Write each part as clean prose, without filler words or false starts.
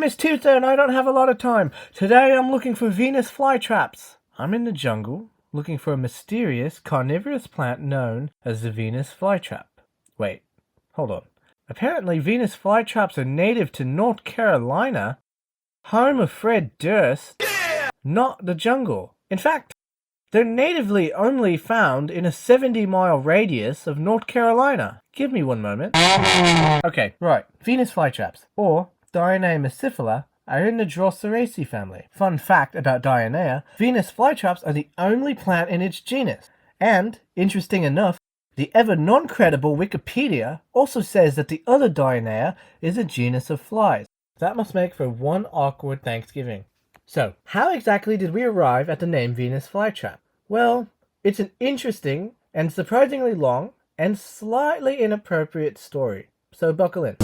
name is Tutor and I don't have a lot of time. Today I'm looking for Venus flytraps. I'm in the jungle looking for a mysterious carnivorous plant known as the Venus flytrap. Wait, hold on. Apparently Venus flytraps are native to North Carolina, home of Fred Durst, not the jungle. In fact, they're natively only found in a 70-mile radius of North Carolina. Give me one moment. Okay, right. Venus flytraps, or Dionaea massifera, are in the Droseraceae family. Fun fact about Dionaea, Venus flytraps are the only plant in its genus. And, interesting enough, the ever non-credible Wikipedia also says that the other Dionaea is a genus of flies. That must make for one awkward Thanksgiving. So, how exactly did we arrive at the name Venus flytrap? Well, it's an interesting and surprisingly long and slightly inappropriate story. So buckle in.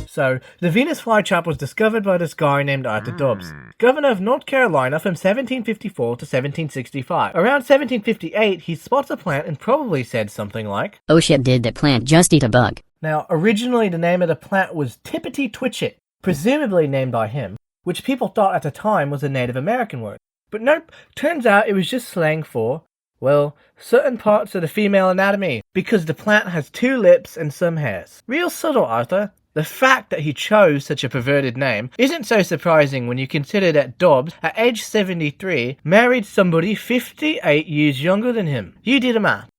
So, the Venus flytrap was discovered by this guy named Arthur Dobbs, governor of North Carolina from 1754 to 1765. Around 1758, he spots a plant and probably said something like, "Oh shit, did that plant just eat a bug?" Now, originally the name of the plant was Tippity Twitchit, presumably named by him, which people thought at the time was a Native American word. But nope, turns out it was just slang for, well, certain parts of the female anatomy, because the plant has 2 lips and some hairs. Real subtle, Arthur. The fact that he chose such a perverted name isn't so surprising when you consider that Dobbs, at age 73, married somebody 58 years younger than him. You do the math.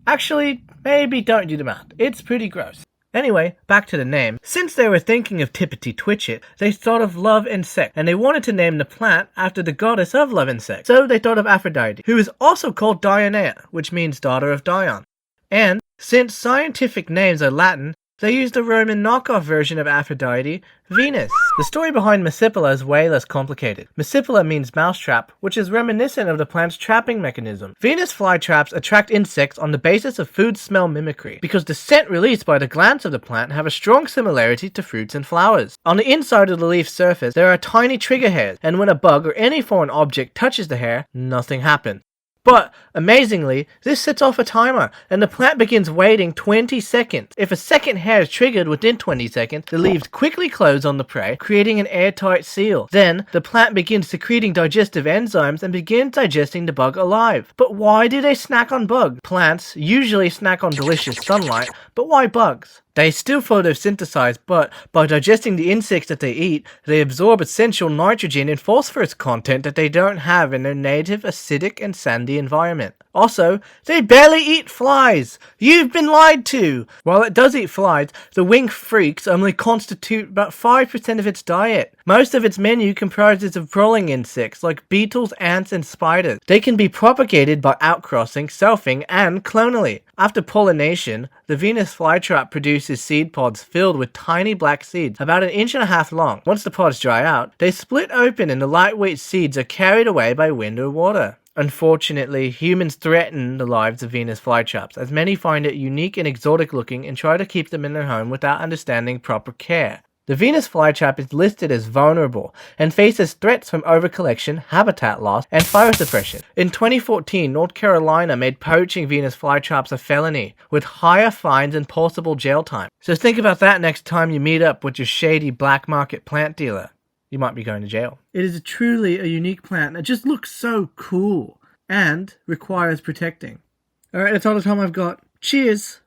Actually, maybe don't do the math. It's pretty gross. Anyway, back to the name. Since they were thinking of Tippity Twitchit, they thought of love and sex, and they wanted to name the plant after the goddess of love and sex. So they thought of Aphrodite, who is also called Dionaea, which means daughter of Dion. And, since scientific names are Latin, they used a Roman knockoff version of Aphrodite, Venus. The story behind Massifera is way less complicated. Massifera means mousetrap, which is reminiscent of the plant's trapping mechanism. Venus flytraps attract insects on the basis of food smell mimicry, because the scent released by the glands of the plant have a strong similarity to fruits and flowers. On the inside of the leaf surface, there are tiny trigger hairs, and when a bug or any foreign object touches the hair, nothing happens. But, amazingly, this sets off a timer, and the plant begins waiting 20 seconds. If a second hair is triggered within 20 seconds, the leaves quickly close on the prey, creating an airtight seal. Then, the plant begins secreting digestive enzymes and begins digesting the bug alive. But why do they snack on bugs? Plants usually snack on delicious sunlight, but why bugs? They still photosynthesize, but by digesting the insects that they eat, they absorb essential nitrogen and phosphorus content that they don't have in their native acidic and sandy environment. Also, they barely eat flies! You've been lied to! While it does eat flies, the winged freaks only constitute about 5% of its diet. Most of its menu comprises of crawling insects like beetles, ants, and spiders. They can be propagated by outcrossing, selfing, and clonally. After pollination, the Venus flytrap produces seed pods filled with tiny black seeds, about 1.5 inches long. Once the pods dry out, they split open and the lightweight seeds are carried away by wind or water. Unfortunately, humans threaten the lives of Venus flytraps, as many find it unique and exotic looking and try to keep them in their home without understanding proper care. The Venus flytrap is listed as vulnerable and faces threats from overcollection, habitat loss, and fire suppression. In 2014, North Carolina made poaching Venus flytraps a felony, with higher fines and possible jail time. So think about that next time you meet up with your shady black market plant dealer. You might be going to jail. It is truly a unique plant that just looks so cool and requires protecting. Alright, that's all the time I've got. Cheers!